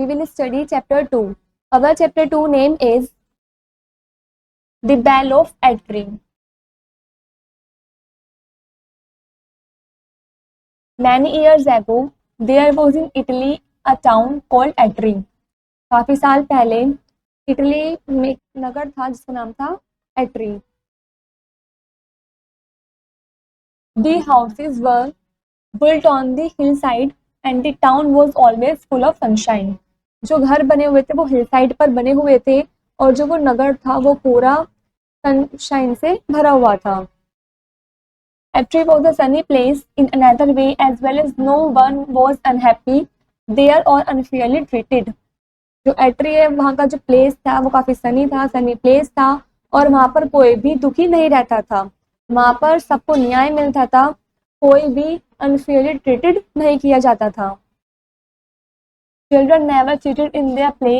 will study chapter 2. Our chapter 2 name is The Bell of Atri. Many years ago, there was in Italy a town called Atri. काफी साल पहले Italy में एक नगर था जिसका नाम था एट्री. The houses were built on the hillside and the town was always full of sunshine. जो घर बने हुए थे वो हिलसाइड पर बने हुए थे और जो वो नगर था वो पूरा सनशाइन से भरा हुआ था. Atri was a sunny place in another way as well as no one was unhappy there or unfairly treated. जो एट्री है वहाँ का जो प्लेस था वो काफी सनी था, सनी प्लेस था और वहाँ पर कोई भी दुखी नहीं रहता था. वहाँ पर सबको न्याय मिलता था, कोई भी अनफेयरली ट्रीटेड नहीं किया जाता था. Children never cheated in their play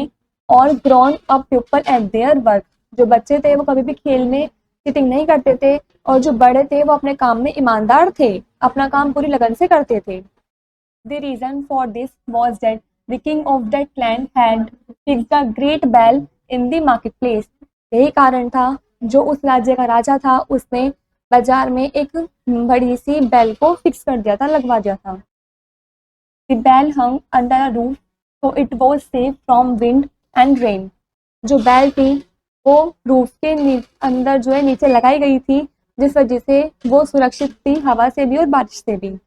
और grown up people at their work. जो बच्चे थे वो कभी भी खेल में चीटिंग नहीं करते थे और जो बड़े थे वो अपने काम में ईमानदार थे, अपना काम पूरी लगन से करते थे. The reason for this was that the king of that land had fixed a great bell in the market place. यही कारण था जो उस राज्य का राजा था उसने बाजार में एक बड़ी सी बेल को फिक्स कर दिया था, लगवा दिया था. The bell hung under a roof so it was safe from wind and rain. जो बेल थी वो रूफ के अंदर जो है नीचे लगाई गई थी जिस वजह से वो सुरक्षित थी हवा से भी और बारिश से भी.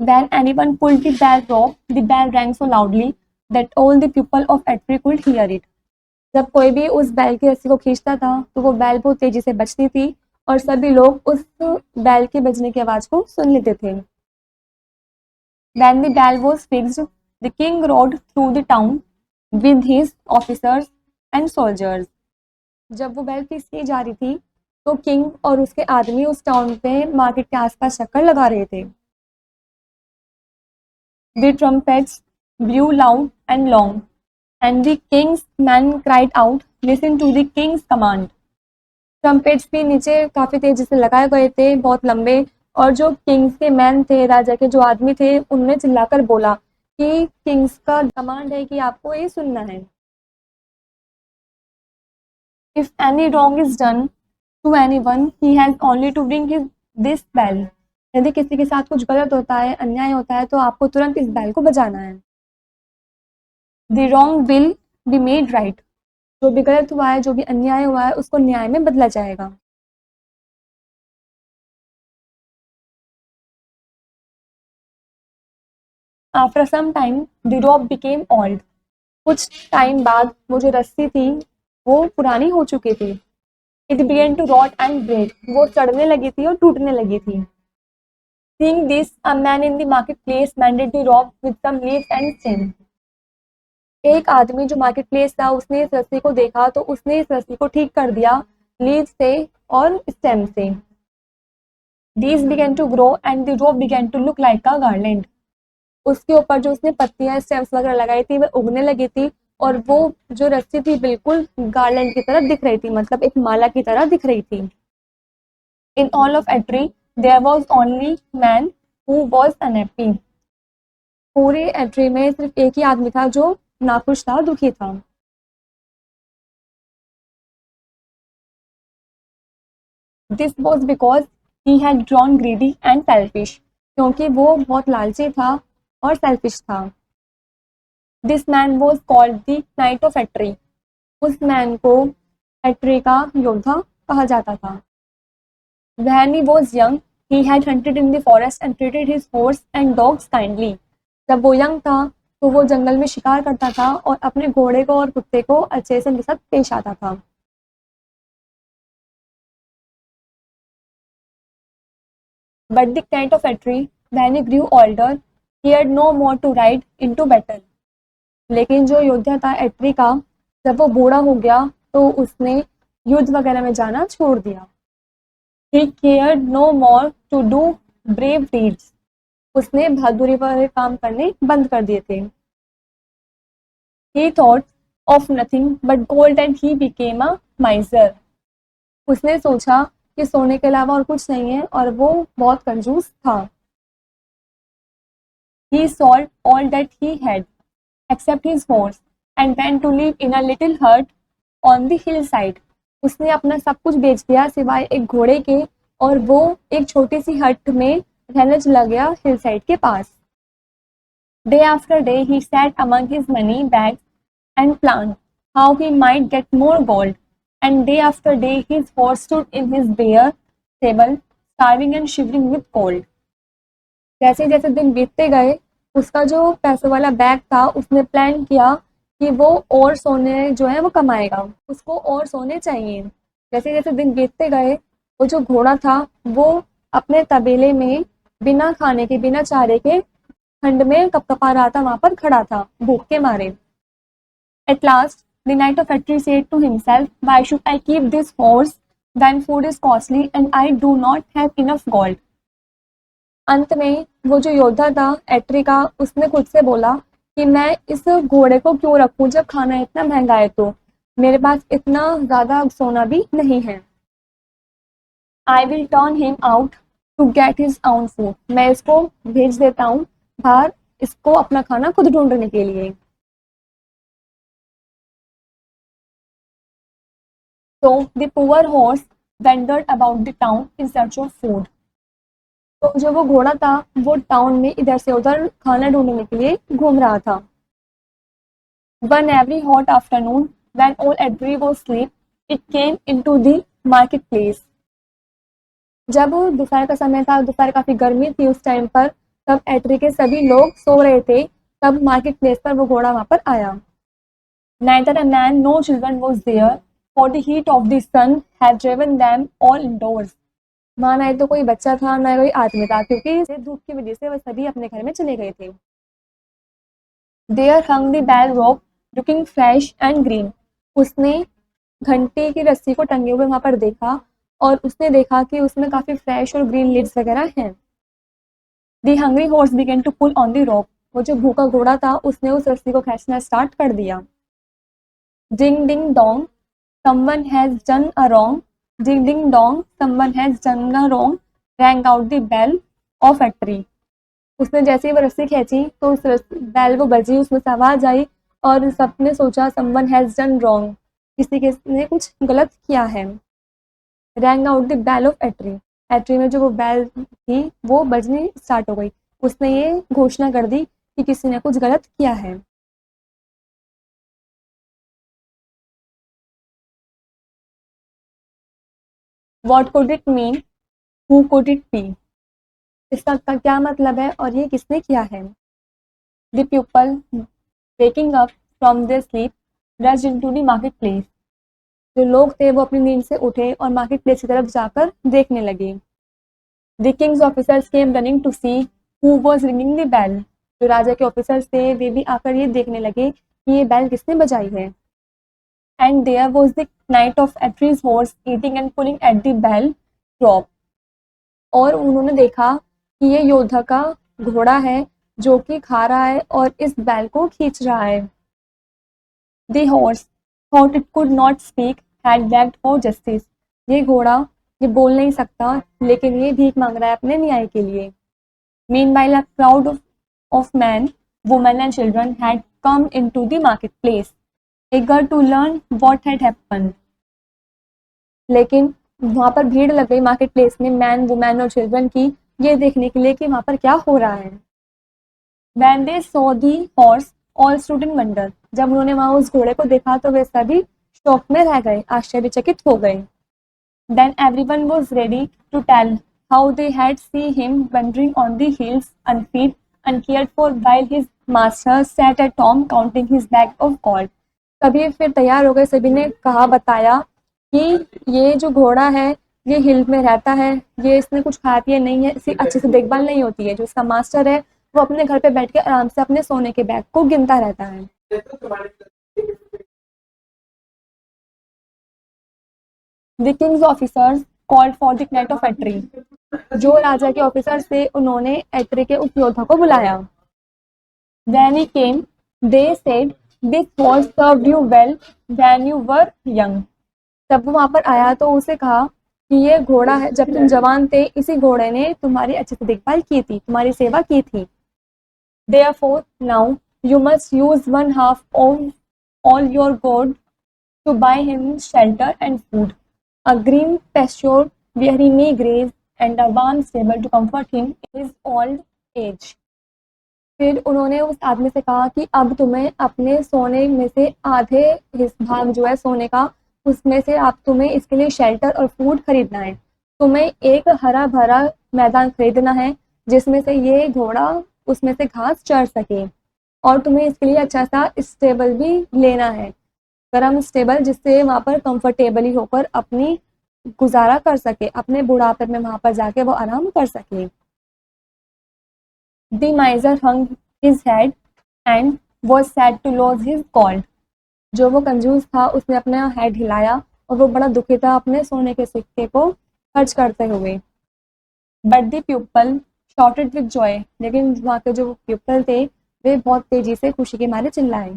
When anyone pulled the bell rope, the bell rang so loudly that all the people of Atri could hear it. जब कोई भी उस बैल की रस्सी को खींचता था तो वो बैल बहुत तेजी से बजती थी और सभी लोग उस बैल के बजने की आवाज को सुन लेते थे. When the bell was fixed, the king rode through the town with his officers and soldiers. जब वो बैल फिक्स की जा रही थी तो किंग और उसके आदमी उस टाउन पे मार्केट के आसपास चक्कर लगा रहे थे. The trumpets blew loud and long, and the king's men cried out, "Listen to the king's command." Trumpets भी नीचे काफी तेजी से लगाए गए थे, बहुत लंबे, और जो किंग्स के मैन थे, राजा के जो आदमी थे, उन्होंने चिल्लाकर बोला कि किंग्स का कमांड है कि आपको ये सुनना है. If any wrong is done to anyone, he has only to bring this bell. यदि किसी के साथ कुछ गलत होता है, अन्याय होता है, तो आपको तुरंत इस बैल को बजाना है. The wrong will be made right. जो भी गलत हुआ है, जो भी अन्याय हुआ है, उसको न्याय में बदला जाएगा. After some time, the rope became old. कुछ टाइम बाद वो जो रस्सी थी वो पुरानी हो चुकी थी. It began to rot and break. वो सड़ने लगी थी और टूटने लगी थी. Seeing this, a man in the marketplace mended the rope with some leaves and stem. एक आदमी जो मार्केट प्लेस था उसने इस रस्सी को देखा तो उसने इस रस्सी को ठीक कर दिया लीव से और स्टेम से. These began to grow and the rope began to look like a garland. उसके ऊपर जो उसने पत्तियां स्टेम्स वगैरह लगाई थी वह उगने लगी थी और वो जो रस्सी थी बिल्कुल गार्लैंड की तरह दिख रही थी, मतलब एक माला की तरह दिख रही थी. In all of Atri, there was only man who was unhappy. पूरे एट्री में सिर्फ एक ही आदमी था जो नाखुश था, दुखी था. This was because he had grown greedy and selfish. क्योंकि वो बहुत लालची था और सेल्फिश था. This man was called the Knight of Atri. उस मैन को एट्री का योद्धा कहा जाता था. When he was young, he had hunted in the forest and treated his horse and dogs kindly. जब वो यंग था तो वो जंगल में शिकार करता था और अपने घोड़े को और कुत्ते को अच्छे से उनके साथ पेश आता था. But the Knight of Atri, when he grew older, cared no more to ride into battle. लेकिन जो योद्धा था एट्री का, जब वो बूढ़ा हो गया तो उसने युद्ध वगैरह में जाना छोड़ दिया. He cared no more to do brave deeds. उसने बहादुरी वाले काम करने बंद कर दिए थे. He thought of nothing but gold and he became a miser. उसने सोचा कि सोने के अलावा और कुछ नहीं है और वो बहुत कंजूस था. He sold all that he had except his horse and went to live in a little hut on the hillside. उसने अपना सब कुछ बेच दिया सिवाय एक घोड़े के, और वो एक छोटी सी हट में रहने चला गया हिल साइड के पास. Day after day he sat among his money bags and planned how he might get more gold, and day after day his horse stood in his bare stable, starving and shivering with cold. जैसे जैसे दिन बीतते गए, उसका जो पैसों वाला bag था उसने प्लान किया कि वो और सोने जो है वो कमाएगा, उसको और सोने चाहिए. जैसे जैसे दिन बीतते गए, वो जो घोड़ा था वो अपने तबेले में बिना खाने के बिना चारे के ठंड में कपकपा रहा था, वहां पर खड़ा था भूख के मारे. At last the knight of Atri said to himself, why should I keep this horse when food is costly and I do not have enough gold. अंत में वो जो योद्धा था एट्री का, उसने खुद से बोला कि मैं इस घोड़े को क्यों रखूं जब खाना इतना महंगा है, तो मेरे पास इतना ज्यादा सोना भी नहीं है. I will turn him out to get his own food. मैं इसको भेज देता हूँ बाहर, इसको अपना खाना खुद ढूंढने के लिए. तो the poor horse wondered about the town in search of food. तो जो वो घोड़ा था वो टाउन में इधर से उधर खाना ढूंढने के लिए घूम रहा था. One every hot afternoon, when all Atri was asleep, it came into the marketplace. जब दोपहर का समय था, दोपहर काफी गर्मी थी उस टाइम पर, तब एट्री के सभी लोग सो रहे थे, तब मार्केट प्लेस पर वो घोड़ा वहां पर आया. Neither a man nor children was there, for the heat of the sun had driven them all indoors. वहां ना तो कोई बच्चा था ना कोई आदमी था, क्योंकि धूप की वजह से वह सभी अपने घर में चले गए थे. There hung the bell rope, looking fresh and green. उसने घंटे की रस्सी को टंगे हुए वहां पर देखा, और उसने देखा कि उसमें काफी फ्रेश और ग्रीन लीव्स वगैरह हैं. The hungry horse began to pull on the rope. वो जो भूखा घोड़ा था उसने उस रस्सी को खींचना स्टार्ट कर दिया. Ding ding dong, someone has done a wrong. Ding ding dong, someone has done a wrong. Rang out the bell of Atri. उसने जैसे ही वो रस्सी खींची तो उस बैल वो बजी, उसमें से आवाज आई और सबने सोचा someone has done wrong, किसी ने कुछ गलत किया है. Rang out the bell of Atri. एट्री में जो वो बैल थी वो बजनी स्टार्ट हो गई. उसने ये घोषणा कर दी कि किसी ने कुछ गलत किया है. What could it mean? Who could it be? इसका क्या मतलब है और ये किसने किया है. The people waking up from their sleep rushed into the market place. जो लोग थे वो अपनी नींद से उठे और मार्केट प्लेस की तरफ जाकर देखने लगे. The king's officers came running to see who was ringing the bell. जो राजा के ऑफिसर्स थे वे भी आकर ये देखने लगे कि ये बैल किसने बजाई है. And there was the knight of Atri's horse eating and pulling at the bell rope. और उन्होंने देखा कि ये योद्धा का घोड़ा है जो कि खा रहा है और इस बैल को खींच रहा है. The horse thought it could not speak, had begged for justice. ये घोड़ा ये बोल नहीं सकता लेकिन ये भीख मांग रहा है अपने न्याय के लिए. Meanwhile, a crowd of men, women and children had come into the marketplace, eager to learn what had happened. लेकिन वहां पर भीड़ लग गई मार्केट प्लेस में मैन, वुमेन और चिल्ड्रन की, ये देखने के लिए कि वहां पर क्या हो रहा है. When they saw the horse, all stood in wonder. जब उन्होंने वहां उस घोड़े को देखा तो वे सभी शॉक में रह गए, आश्चर्यचकित हो गए. Then everyone was ready to tell how they had seen him wandering on the hills unfed, uncared for, while his master sat at home counting his bag of gold. सभी फिर तैयार हो गए, सभी ने कहा बताया कि ये जो घोड़ा है ये हिल में रहता है, ये इसने कुछ खाया पिया नहीं है, इसकी अच्छे से देखभाल नहीं होती है. जो इसका मास्टर है वो अपने घर पे बैठ के आराम से अपने सोने के बैग को गिनता रहता है. The king's officers called for the knight of Atri. जो राजा के ऑफिसर्स थे उन्होंने एट्री के उस योद्धा को बुलाया. When he came, they said, "This horse served you well when you were young." जब वो वहां पर आया तो उसे कहा कि ये घोड़ा है, जब तुम जवान थे इसी घोड़े ने तुम्हारी अच्छे से देखभाल की थी, तुम्हारी सेवा की थी. Therefore now You must use one half of all your gold to buy him shelter and food, a green pasture where he may graze, and a warm stable to comfort him in his old age. फिर उन्होंने उस आदमी से कहा कि अब तुम्हें अपने सोने में से आधे भाग जो है सोने का, उसमें से आप तुम्हें इसके लिए शेल्टर और फूड खरीदना है। तुम्हें एक हरा भरा मैदान खरीदना है जिसमें से ये घोड़ा उसमें से घास चर सके, और तुम्हें इसके लिए अच्छा सा स्टेबल भी लेना है, गर्म स्टेबल, जिससे वहाँ पर कंफर्टेबली होकर अपनी गुजारा कर सके, अपने बुढ़ापे में वहाँ पर जाके वो आराम कर सके। The miser hung his head and was sad to lose his gold. जो वो कंजूस था उसने अपना हेड हिलाया और वो बड़ा दुखी था अपने सोने के सिक्के को खर्च करते हुए। But the pupil shouted with joy. लेकिन वहाँ के जो प्यूपल थे वे बहुत तेजी से खुशी के मारे चिल्लाए।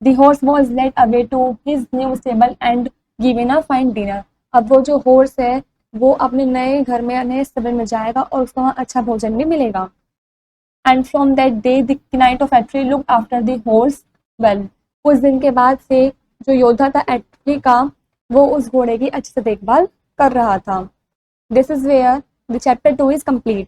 The horse was led away to his new stable and given a fine dinner. अब वो जो हॉर्स है वो अपने नए घर में, नए स्टेबल में जाएगा और उसको वहाँ अच्छा भोजन भी मिलेगा। And from that day the knight of Atri looked after the horse well. उस दिन के बाद से जो योद्धा था एट्री का, वो उस घोड़े की अच्छे से देखभाल कर रहा था। This is where the chapter 2 is complete.